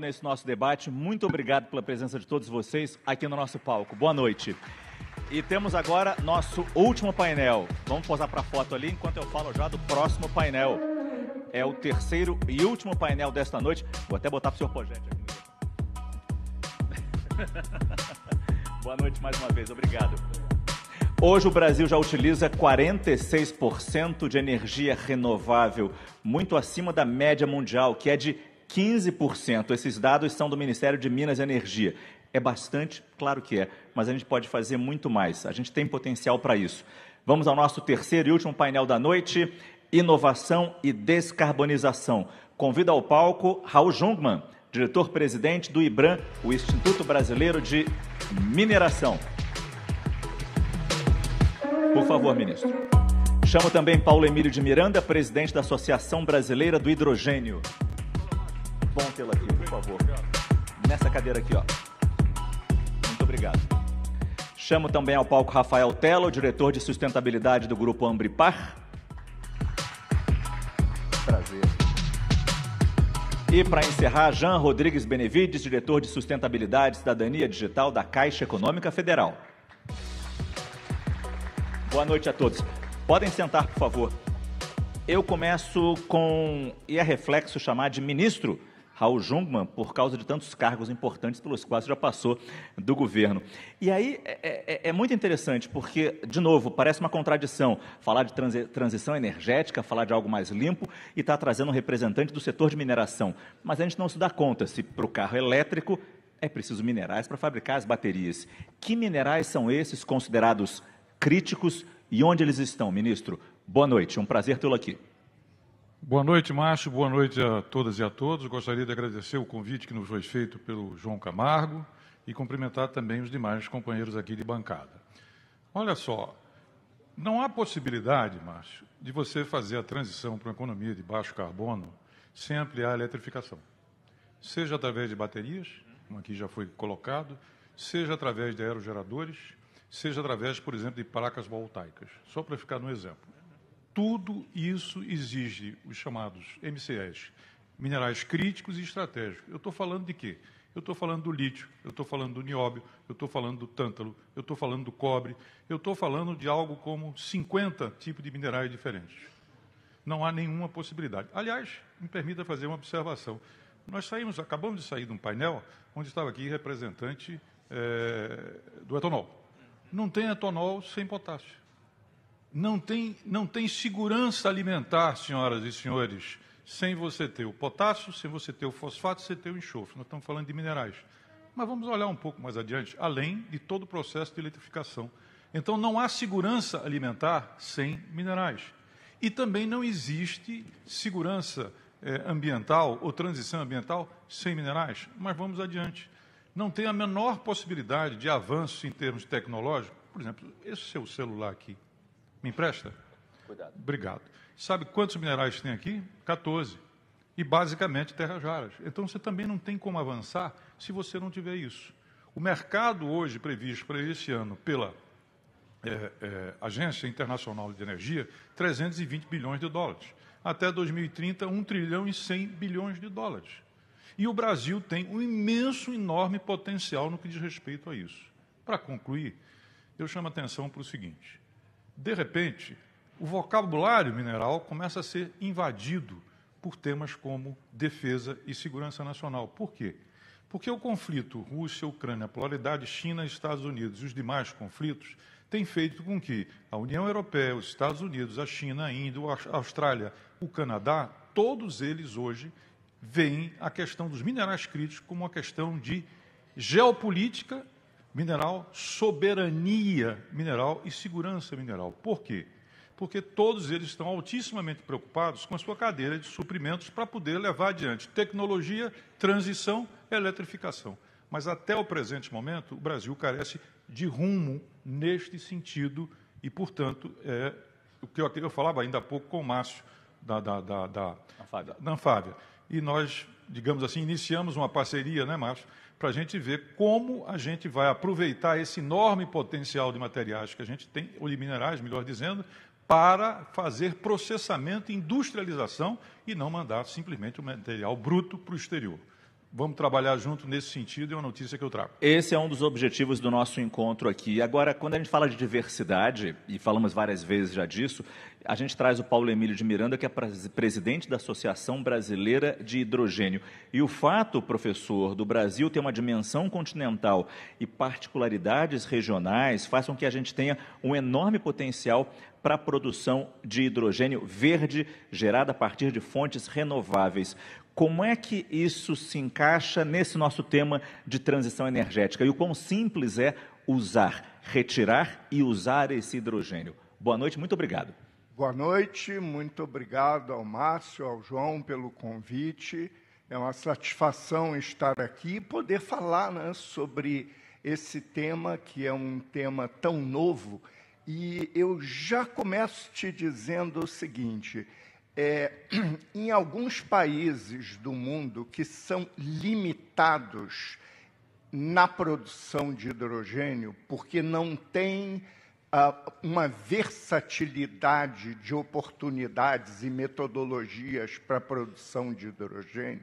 Nesse nosso debate. Muito obrigado pela presença de todos vocês aqui no nosso palco. Boa noite. E temos agora nosso último painel. Vamos posar para a foto ali enquanto eu falo já do próximo painel. É o terceiro e último painel desta noite. Vou até botar para o senhor Poggetti aqui. Boa noite mais uma vez, obrigado. Hoje o Brasil já utiliza 46% de energia renovável, muito acima da média mundial, que é de 15%. Esses dados são do Ministério de Minas e Energia. É bastante? Claro que é, mas a gente pode fazer muito mais. A gente tem potencial para isso. Vamos ao nosso terceiro e último painel da noite, inovação e descarbonização. Convido ao palco Raul Jungmann, diretor-presidente do IBRAM, o Instituto Brasileiro de Mineração. Por favor, ministro. Chamo também Paulo Emílio de Miranda, presidente da Associação Brasileira do Hidrogênio. Bom tê-lo aqui, por favor. Nessa cadeira aqui, ó. Muito obrigado. Chamo também ao palco Rafael Tello, diretor de sustentabilidade do Grupo Ambripar. Prazer. E, para encerrar, Jean Rodrigues Benevides, diretor de sustentabilidade e cidadania digital da Caixa Econômica Federal. Boa noite a todos. Podem sentar, por favor. Eu começo com, e é reflexo, chamar de ministro Raul Jungmann, por causa de tantos cargos importantes pelos quais já passou do governo. E aí é muito interessante, porque, de novo, parece uma contradição falar de transição energética, falar de algo mais limpo e estar trazendo um representante do setor de mineração. Mas a gente não se dá conta se para o carro elétrico é preciso minerais para fabricar as baterias. Que minerais são esses considerados críticos e onde eles estão, ministro? Boa noite, um prazer tê-lo aqui. Boa noite, Márcio. Boa noite a todas e a todos. Gostaria de agradecer o convite que nos foi feito pelo João Camargo e cumprimentar também os demais companheiros aqui de bancada. Olha só, não há possibilidade, Márcio, de você fazer a transição para uma economia de baixo carbono sem ampliar a eletrificação. Seja através de baterias, como aqui já foi colocado, seja através de aerogeradores, seja através, por exemplo, de placas voltaicas. Só para ficar no exemplo. Tudo isso exige os chamados MCS, minerais críticos e estratégicos. Eu estou falando de quê? Eu estou falando do lítio, eu estou falando do nióbio, eu estou falando do tântalo, eu estou falando do cobre, eu estou falando de algo como 50 tipos de minerais diferentes. Não há nenhuma possibilidade. Aliás, me permita fazer uma observação. Nós acabamos de sair de um painel onde estava aqui representante do etanol. Não tem etanol sem potássio. Não tem segurança alimentar, senhoras e senhores, sem você ter o potássio, sem você ter o fosfato, sem ter o enxofre. Nós estamos falando de minerais. Mas vamos olhar um pouco mais adiante, além de todo o processo de eletrificação. Então, não há segurança alimentar sem minerais. E também não existe segurança ambiental ou transição ambiental sem minerais. Mas vamos adiante. Não tem a menor possibilidade de avanço em termos tecnológicos. Por exemplo, esse seu celular aqui. Me empresta? Cuidado. Obrigado. Sabe quantos minerais tem aqui? 14. E, basicamente, terras raras. Então, você também não tem como avançar se você não tiver isso. O mercado hoje previsto para esse ano pela Agência Internacional de Energia, 320 bilhões de dólares. Até 2030, 1 trilhão e 100 bilhões de dólares. E o Brasil tem um imenso, enorme potencial no que diz respeito a isso. Para concluir, eu chamo a atenção para o seguinte. De repente, o vocabulário mineral começa a ser invadido por temas como defesa e segurança nacional. Por quê? Porque o conflito Rússia-Ucrânia, a polaridade China-Estados Unidos e os demais conflitos têm feito com que a União Europeia, os Estados Unidos, a China, a Índia, a Austrália, o Canadá, todos eles hoje veem a questão dos minerais críticos como uma questão de geopolítica mineral, soberania mineral e segurança mineral. Por quê? Porque todos eles estão altissimamente preocupados com a sua cadeia de suprimentos para poder levar adiante tecnologia, transição e eletrificação. Mas até o presente momento, o Brasil carece de rumo neste sentido e, portanto, o que eu falava ainda há pouco com o Márcio da Anfávia. E nós, digamos assim, iniciamos uma parceria, né, Márcio, para a gente ver como a gente vai aproveitar esse enorme potencial de materiais que a gente tem, ou de minerais, melhor dizendo, para fazer processamento e industrialização e não mandar simplesmente o material bruto para o exterior. vamos trabalhar junto nesse sentido, é uma notícia que eu trago. Esse é um dos objetivos do nosso encontro aqui. Agora, quando a gente fala de diversidade, e falamos várias vezes já disso, a gente traz o Paulo Emílio de Miranda, que é presidente da Associação Brasileira de Hidrogênio. E o fato, professor, do Brasil ter uma dimensão continental e particularidades regionais faz com que a gente tenha um enorme potencial para a produção de hidrogênio verde gerado a partir de fontes renováveis. Como é que isso se encaixa nesse nosso tema de transição energética? E o quão simples é usar, retirar e usar esse hidrogênio? Boa noite, muito obrigado. Boa noite, muito obrigado ao Márcio, ao João pelo convite. É uma satisfação estar aqui e poder falar, né, sobre esse tema, que é um tema tão novo. E eu já começo te dizendo o seguinte: em alguns países do mundo que são limitados na produção de hidrogênio, porque não tem uma versatilidade de oportunidades e metodologias para a produção de hidrogênio,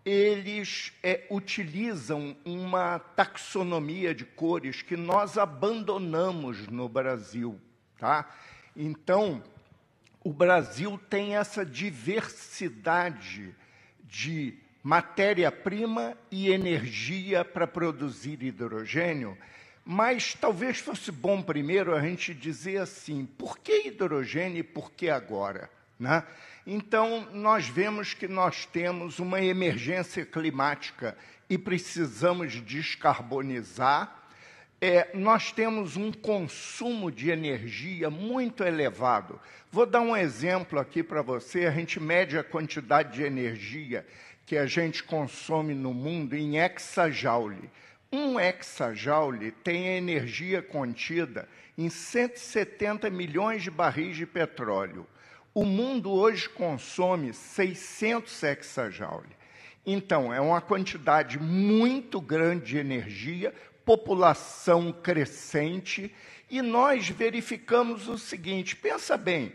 eles utilizam uma taxonomia de cores que nós abandonamos no Brasil, tá? Então, o Brasil tem essa diversidade de matéria-prima e energia para produzir hidrogênio, mas talvez fosse bom primeiro a gente dizer assim, por que hidrogênio e por que agora, né? Então, nós vemos que nós temos uma emergência climática e precisamos descarbonizar. Nós temos um consumo de energia muito elevado. Vou dar um exemplo aqui para você. A gente mede a quantidade de energia que a gente consome no mundo em hexajoule. Um hexajoule tem a energia contida em 170 milhões de barris de petróleo. O mundo hoje consome 600 hexajoule. Então, é uma quantidade muito grande de energia, população crescente, e nós verificamos o seguinte, pensa bem,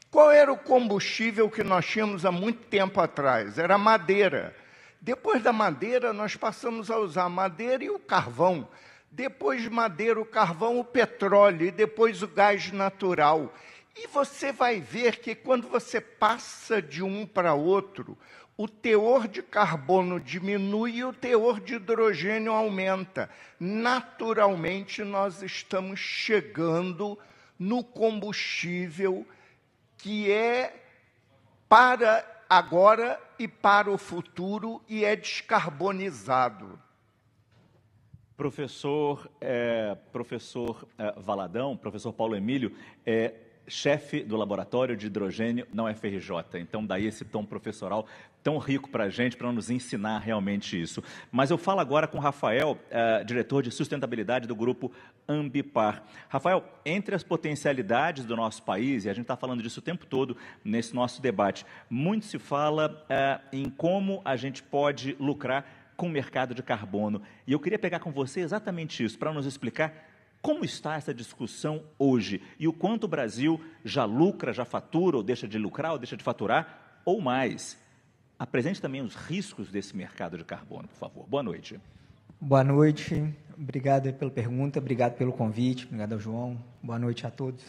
qual era o combustível que nós tínhamos há muito tempo atrás? Era a madeira. Depois da madeira, nós passamos a usar a madeira e o carvão. Depois de madeira, o carvão, o petróleo, e depois o gás natural. E você vai ver que quando você passa de um para outro, o teor de carbono diminui e o teor de hidrogênio aumenta. Naturalmente, nós estamos chegando no combustível que é para agora e para o futuro e é descarbonizado. Professor Valadão, professor Paulo Emílio, chefe do laboratório de hidrogênio na UFRJ. Então, daí esse tom professoral tão rico para a gente, para nos ensinar realmente isso. Mas eu falo agora com o Rafael, diretor de sustentabilidade do grupo Ambipar. Rafael, entre as potencialidades do nosso país, e a gente está falando disso o tempo todo nesse nosso debate, muito se fala em como a gente pode lucrar com o mercado de carbono. E eu queria pegar com você exatamente isso, para nos explicar como está essa discussão hoje e o quanto o Brasil já lucra, já fatura, ou deixa de lucrar, ou deixa de faturar, ou mais. Apresente também os riscos desse mercado de carbono, por favor. Boa noite. Boa noite. Obrigado pela pergunta, obrigado pelo convite, obrigado ao João. Boa noite a todos.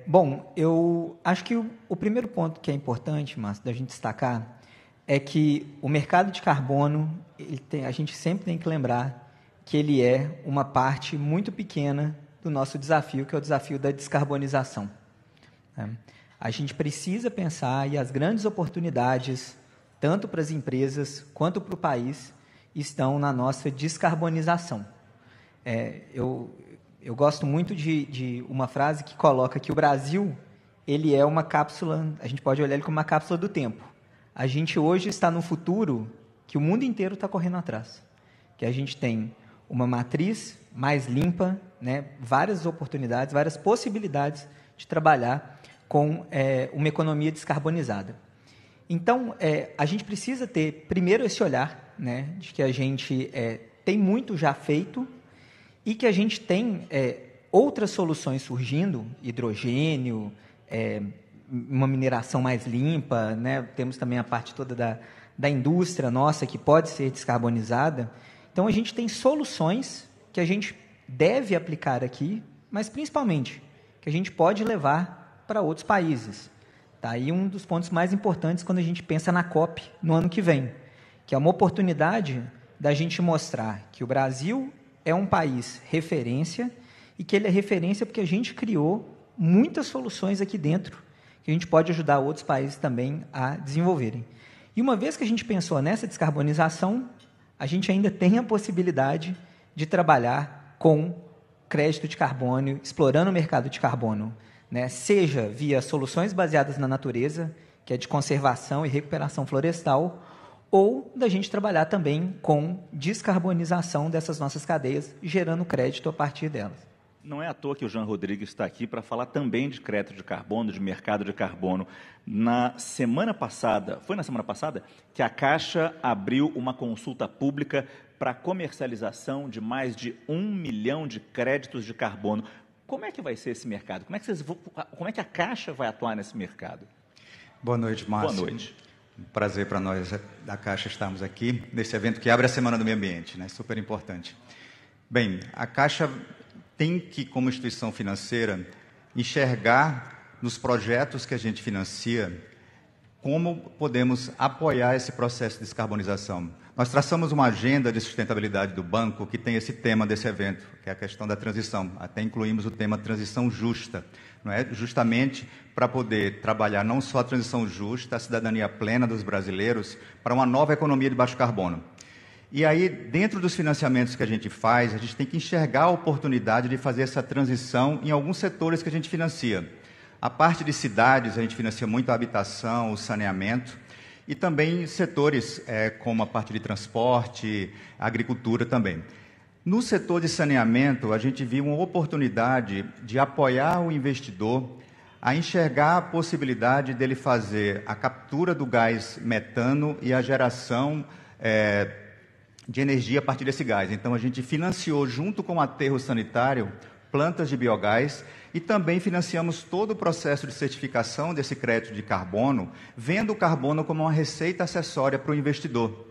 Bom, eu acho que o primeiro ponto que é importante, Márcio, da gente destacar, é que o mercado de carbono, a gente sempre tem que lembrar que ele é uma parte muito pequena do nosso desafio, que é o desafio da descarbonização. A gente precisa pensar, e as grandes oportunidades, tanto para as empresas quanto para o país, estão na nossa descarbonização. Eu gosto muito de uma frase que coloca que o Brasil ele é uma cápsula, a gente pode olhar ele como uma cápsula do tempo. A gente hoje está no futuro que o mundo inteiro está correndo atrás, que a gente tem uma matriz mais limpa, né, várias oportunidades, várias possibilidades de trabalhar com uma economia descarbonizada. Então, a gente precisa ter, primeiro, esse olhar, né, de que a gente tem muito já feito e que a gente tem outras soluções surgindo, hidrogênio, uma mineração mais limpa, né, temos também a parte toda da indústria nossa que pode ser descarbonizada. Então, a gente tem soluções que a gente deve aplicar aqui, mas principalmente que a gente pode levar para outros países. Tá aí um dos pontos mais importantes quando a gente pensa na COP no ano que vem, que é uma oportunidade da gente mostrar que o Brasil é um país referência e que ele é referência porque a gente criou muitas soluções aqui dentro que a gente pode ajudar outros países também a desenvolverem. E uma vez que a gente pensou nessa descarbonização, a gente ainda tem a possibilidade de trabalhar com crédito de carbono, explorando o mercado de carbono, né? Seja via soluções baseadas na natureza, que é de conservação e recuperação florestal, ou da gente trabalhar também com descarbonização dessas nossas cadeias, gerando crédito a partir delas. Não é à toa que o Jean Rodrigues está aqui para falar também de crédito de carbono, de mercado de carbono. Na semana passada, foi na semana passada, que a Caixa abriu uma consulta pública para comercialização de mais de 1 milhão de créditos de carbono. Como é que vai ser esse mercado? Como é que a Caixa vai atuar nesse mercado? Boa noite, Márcio. Boa noite. Um prazer para nós da Caixa estarmos aqui nesse evento que abre a Semana do Meio Ambiente, né? Super importante. Bem, a Caixa tem que, como instituição financeira, enxergar nos projetos que a gente financia como podemos apoiar esse processo de descarbonização. Nós traçamos uma agenda de sustentabilidade do banco que tem esse tema desse evento, que é a questão da transição. Até incluímos o tema transição justa, não é? Justamente para poder trabalhar não só a transição justa, a cidadania plena dos brasileiros, para uma nova economia de baixo carbono. E aí, dentro dos financiamentos que a gente faz, a gente tem que enxergar a oportunidade de fazer essa transição em alguns setores que a gente financia. A parte de cidades, a gente financia muito a habitação, o saneamento, e também setores como a parte de transporte, a agricultura também. No setor de saneamento, a gente viu uma oportunidade de apoiar o investidor a enxergar a possibilidade dele fazer a captura do gás metano e a geração de energia a partir desse gás. Então, a gente financiou, junto com o aterro sanitário, plantas de biogás e também financiamos todo o processo de certificação desse crédito de carbono, vendo o carbono como uma receita acessória para o investidor.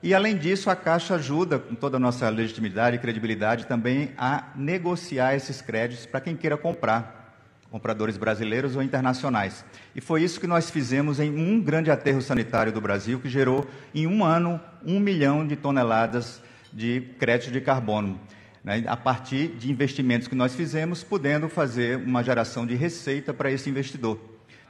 E, além disso, a Caixa ajuda, com toda a nossa legitimidade e credibilidade, também a negociar esses créditos para quem queira comprar, compradores brasileiros ou internacionais. E foi isso que nós fizemos em um grande aterro sanitário do Brasil, que gerou, em um ano, 1 milhão de toneladas de crédito de carbono, né, a partir de investimentos que nós fizemos, podendo fazer uma geração de receita para esse investidor.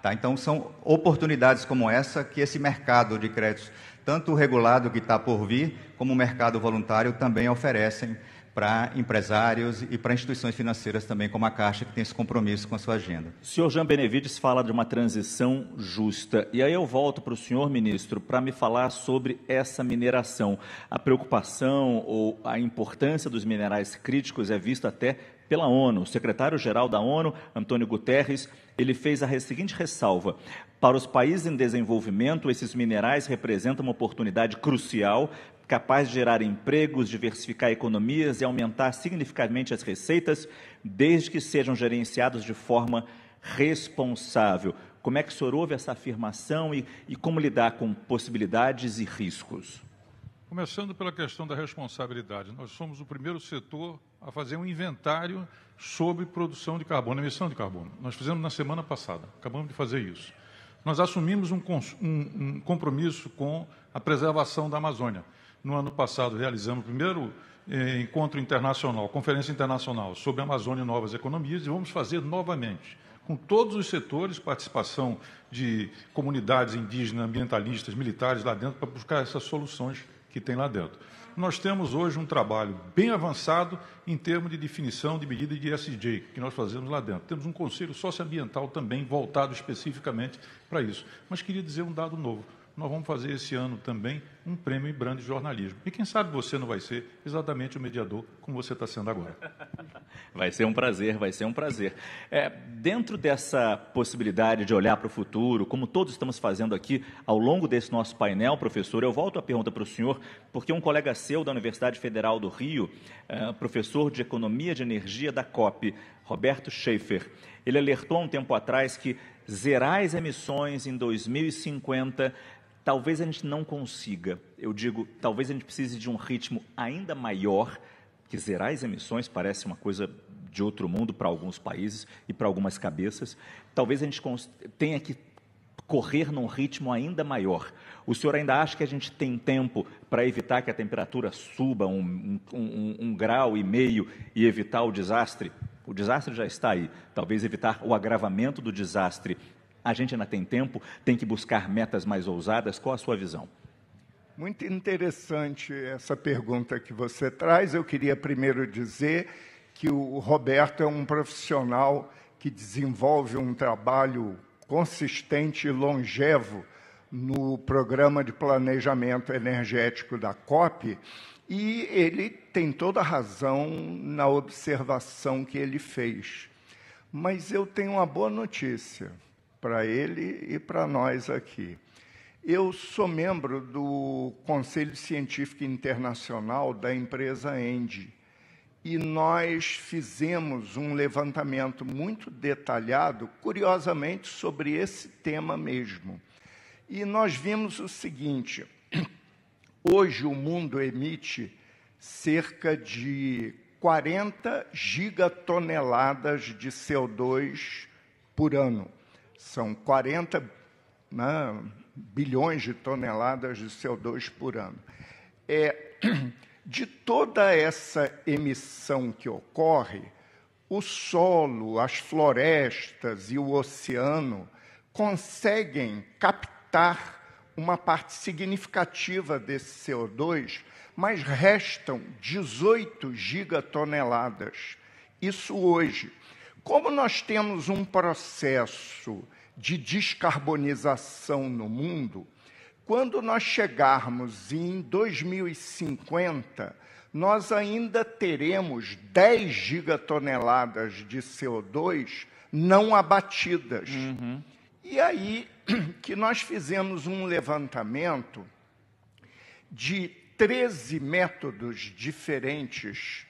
Tá? Então, são oportunidades como essa que esse mercado de créditos, tanto o regulado que está por vir, como o mercado voluntário, também oferecem para empresários e para instituições financeiras também, como a Caixa, que tem esse compromisso com a sua agenda. O senhor Jean Benevides fala de uma transição justa. E aí eu volto para o senhor, ministro, para me falar sobre essa mineração. A preocupação ou a importância dos minerais críticos é vista até pela ONU. O secretário-geral da ONU, Antônio Guterres, ele fez a seguinte ressalva: para os países em desenvolvimento, esses minerais representam uma oportunidade crucial, capaz de gerar empregos, diversificar economias e aumentar significativamente as receitas, desde que sejam gerenciados de forma responsável. Como é que o senhor ouve essa afirmação e como lidar com possibilidades e riscos? Começando pela questão da responsabilidade, nós somos o primeiro setor a fazer um inventário sobre produção de carbono, emissão de carbono. Nós fizemos na semana passada, acabamos de fazer isso. Nós assumimos um compromisso com a preservação da Amazônia. No ano passado, realizamos o primeiro encontro internacional, conferência internacional sobre a Amazônia e novas economias, e vamos fazer novamente, com todos os setores, participação de comunidades indígenas, ambientalistas, militares lá dentro, para buscar essas soluções que tem lá dentro. Nós temos hoje um trabalho bem avançado em termos de definição de medida de ESG, que nós fazemos lá dentro. Temos um conselho socioambiental também voltado especificamente para isso. Mas queria dizer um dado novo. Nós vamos fazer esse ano também um prêmio Ibrand de jornalismo. E quem sabe você não vai ser exatamente o mediador como você está sendo agora. Vai ser um prazer, vai ser um prazer. Dentro dessa possibilidade de olhar para o futuro, como todos estamos fazendo aqui ao longo desse nosso painel, professor, eu volto a pergunta para o senhor, porque um colega seu da Universidade Federal do Rio, professor de Economia de Energia da COP, Roberto Schaefer, ele alertou há um tempo atrás que zerar as emissões em 2050 talvez a gente não consiga, eu digo, talvez a gente precise de um ritmo ainda maior, que zerar as emissões parece uma coisa de outro mundo para alguns países e para algumas cabeças. Talvez a gente tenha que correr num ritmo ainda maior. O senhor ainda acha que a gente tem tempo para evitar que a temperatura suba 1,5 graus e evitar o desastre? O desastre já está aí. Talvez evitar o agravamento do desastre. A gente ainda tem tempo, tem que buscar metas mais ousadas. Qual a sua visão? Muito interessante essa pergunta que você traz. Eu queria primeiro dizer que o Roberto é um profissional que desenvolve um trabalho consistente e longevo no programa de planejamento energético da COP, e ele tem toda a razão na observação que ele fez. Mas eu tenho uma boa notícia para ele e para nós aqui. Eu sou membro do Conselho Científico Internacional da empresa ENGIE, e nós fizemos um levantamento muito detalhado, curiosamente, sobre esse tema mesmo. E nós vimos o seguinte: hoje o mundo emite cerca de 40 gigatoneladas de CO2 por ano. São 40 bilhões de toneladas de CO2 por ano. De toda essa emissão que ocorre, o solo, as florestas e o oceano conseguem captar uma parte significativa desse CO2, mas restam 18 gigatoneladas. Isso hoje. Como nós temos um processo de descarbonização no mundo, quando nós chegarmos em 2050, nós ainda teremos 10 gigatoneladas de CO2 não abatidas. E aí que nós fizemos um levantamento de 13 métodos diferentes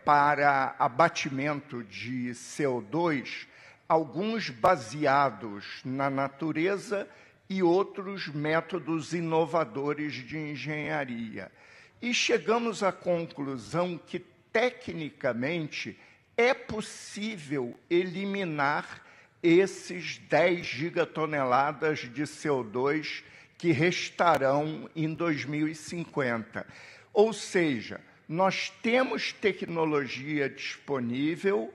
para abatimento de CO2, alguns baseados na natureza e outros métodos inovadores de engenharia. E chegamos à conclusão que, tecnicamente, é possível eliminar esses 10 gigatoneladas de CO2 que restarão em 2050. Ou seja, nós temos tecnologia disponível,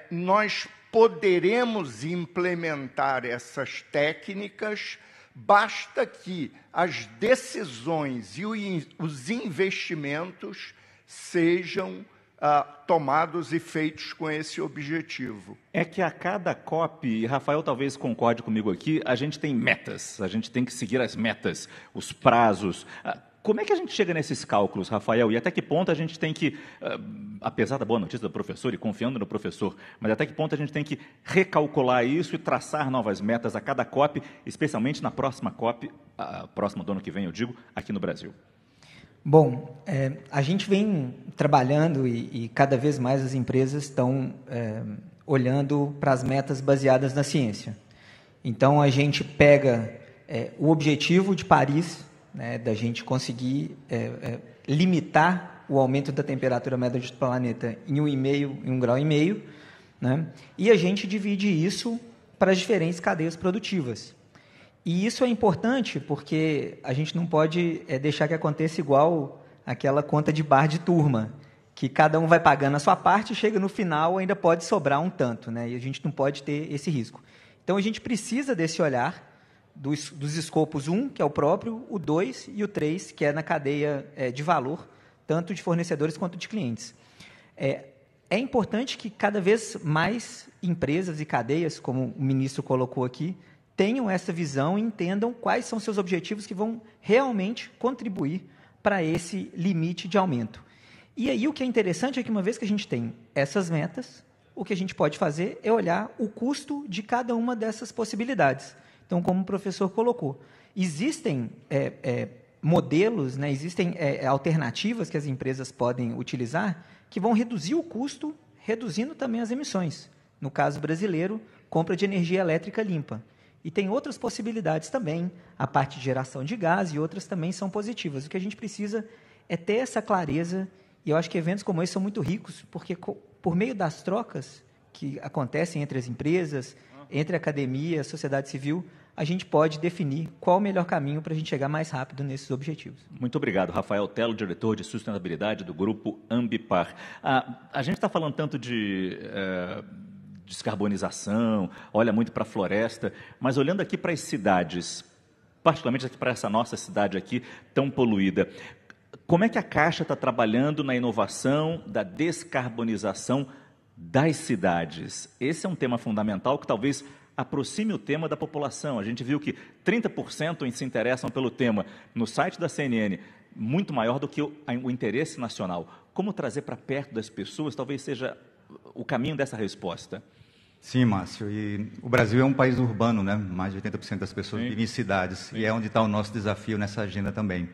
nós poderemos implementar essas técnicas, basta que as decisões e os investimentos sejam tomados e feitos com esse objetivo. É que a cada COP, e Rafael talvez concorde comigo aqui, a gente tem metas, a gente tem que seguir as metas, os prazos. Como é que a gente chega nesses cálculos, Rafael? E até que ponto a gente tem que, apesar da boa notícia do professor e confiando no professor, mas até que ponto a gente tem que recalcular isso e traçar novas metas a cada COP, especialmente na próxima COP, a próxima do ano que vem, eu digo, aqui no Brasil? Bom, a gente vem trabalhando e cada vez mais as empresas estão olhando para as metas baseadas na ciência. Então, a gente pega o objetivo de Paris, da gente conseguir limitar o aumento da temperatura média do planeta em 1,5 grau, né? E a gente divide isso para as diferentes cadeias produtivas. E isso é importante porque a gente não pode deixar que aconteça igual aquela conta de bar de turma, que cada um vai pagando a sua parte e chega no final ainda pode sobrar um tanto, né? E a gente não pode ter esse risco. Então, a gente precisa desse olhar dos escopos 1, que é o próprio, o 2 e o 3, que é na cadeia de valor, tanto de fornecedores quanto de clientes. É importante que cada vez mais empresas e cadeias, como o ministro colocou aqui, tenham essa visão e entendam quais são seus objetivos que vão realmente contribuir para esse limite de aumento. E aí o que é interessante é que uma vez que a gente tem essas metas, o que a gente pode fazer é olhar o custo de cada uma dessas possibilidades. Então, como o professor colocou, existem modelos, né, existem alternativas que as empresas podem utilizar que vão reduzir o custo, reduzindo também as emissões. No caso brasileiro, compra de energia elétrica limpa. E tem outras possibilidades também, a parte de geração de gás e outras também são positivas. O que a gente precisa é ter essa clareza, e eu acho que eventos como esse são muito ricos, porque por meio das trocas que acontecem entre as empresas, entre a academia e a sociedade civil, a gente pode definir qual o melhor caminho para a gente chegar mais rápido nesses objetivos. Muito obrigado, Rafael Tello, diretor de sustentabilidade do Grupo Ambipar. A gente está falando tanto de descarbonização, olha muito para a floresta, mas olhando aqui para as cidades, particularmente para essa nossa cidade aqui, tão poluída, como é que a Caixa está trabalhando na inovação da descarbonização das cidades? Esse é um tema fundamental que talvez aproxime o tema da população. A gente viu que 30% se interessam pelo tema. No site da CNN, muito maior do que o interesse nacional. Como trazer para perto das pessoas talvez seja o caminho dessa resposta? Sim, Márcio. E o Brasil é um país urbano, né? Mais de 80% das pessoas vivem em cidades. Sim. E é onde está o nosso desafio nessa agenda também.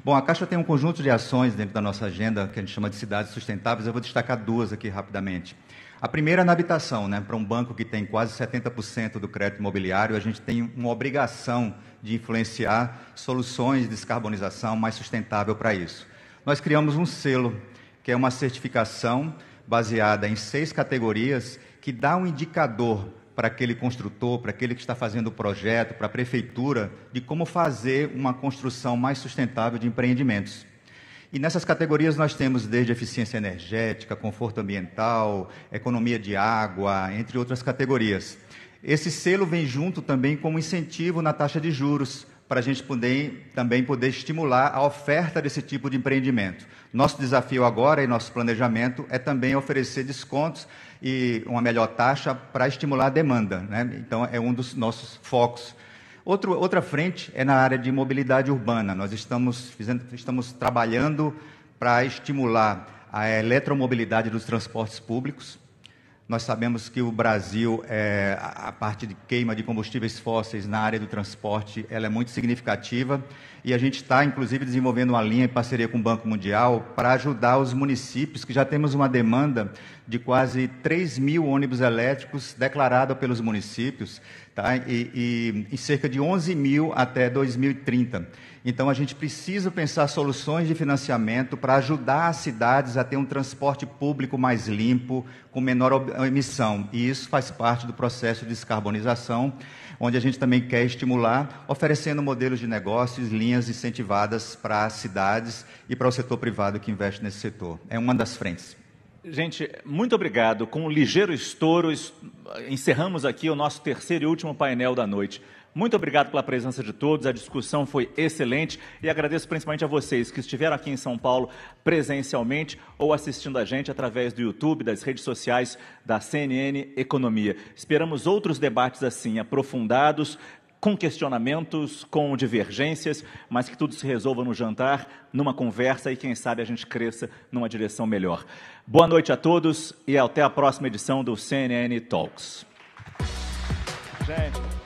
Bom, a Caixa tem um conjunto de ações dentro da nossa agenda, que a gente chama de cidades sustentáveis. Eu vou destacar duas aqui rapidamente. A primeira é na habitação, né? Para um banco que tem quase 70% do crédito imobiliário, a gente tem uma obrigação de influenciar soluções de descarbonização mais sustentável para isso. Nós criamos um selo, que é uma certificação baseada em 6 categorias, que dá um indicador para aquele construtor, para aquele que está fazendo o projeto, para a prefeitura, de como fazer uma construção mais sustentável de empreendimentos. E nessas categorias nós temos desde eficiência energética, conforto ambiental, economia de água, entre outras categorias. Esse selo vem junto também como incentivo na taxa de juros, para a gente também poder estimular a oferta desse tipo de empreendimento. Nosso desafio agora e nosso planejamento é também oferecer descontos e uma melhor taxa para estimular a demanda, né? Então, é um dos nossos focos. Outra frente é na área de mobilidade urbana. Nós estamos trabalhando para estimular a eletromobilidade dos transportes públicos. Nós sabemos que o Brasil, a parte de queima de combustíveis fósseis na área do transporte, ela é muito significativa e a gente está, inclusive, desenvolvendo uma linha em parceria com o Banco Mundial para ajudar os municípios, que já temos uma demanda de quase 3 mil ônibus elétricos declarada pelos municípios, tá? e cerca de 11 mil até 2030. Então, a gente precisa pensar soluções de financiamento para ajudar as cidades a ter um transporte público mais limpo, com menor emissão. E isso faz parte do processo de descarbonização, onde a gente também quer estimular, oferecendo modelos de negócios, linhas incentivadas para as cidades e para o setor privado que investe nesse setor. É uma das frentes. Gente, muito obrigado. Com um ligeiro estouro, encerramos aqui o nosso terceiro e último painel da noite. Muito obrigado pela presença de todos, a discussão foi excelente e agradeço principalmente a vocês que estiveram aqui em São Paulo presencialmente ou assistindo a gente através do YouTube, das redes sociais da CNN Economia. Esperamos outros debates assim, aprofundados, com questionamentos, com divergências, mas que tudo se resolva no jantar, numa conversa e quem sabe a gente cresça numa direção melhor. Boa noite a todos e até a próxima edição do CNN Talks. Gente...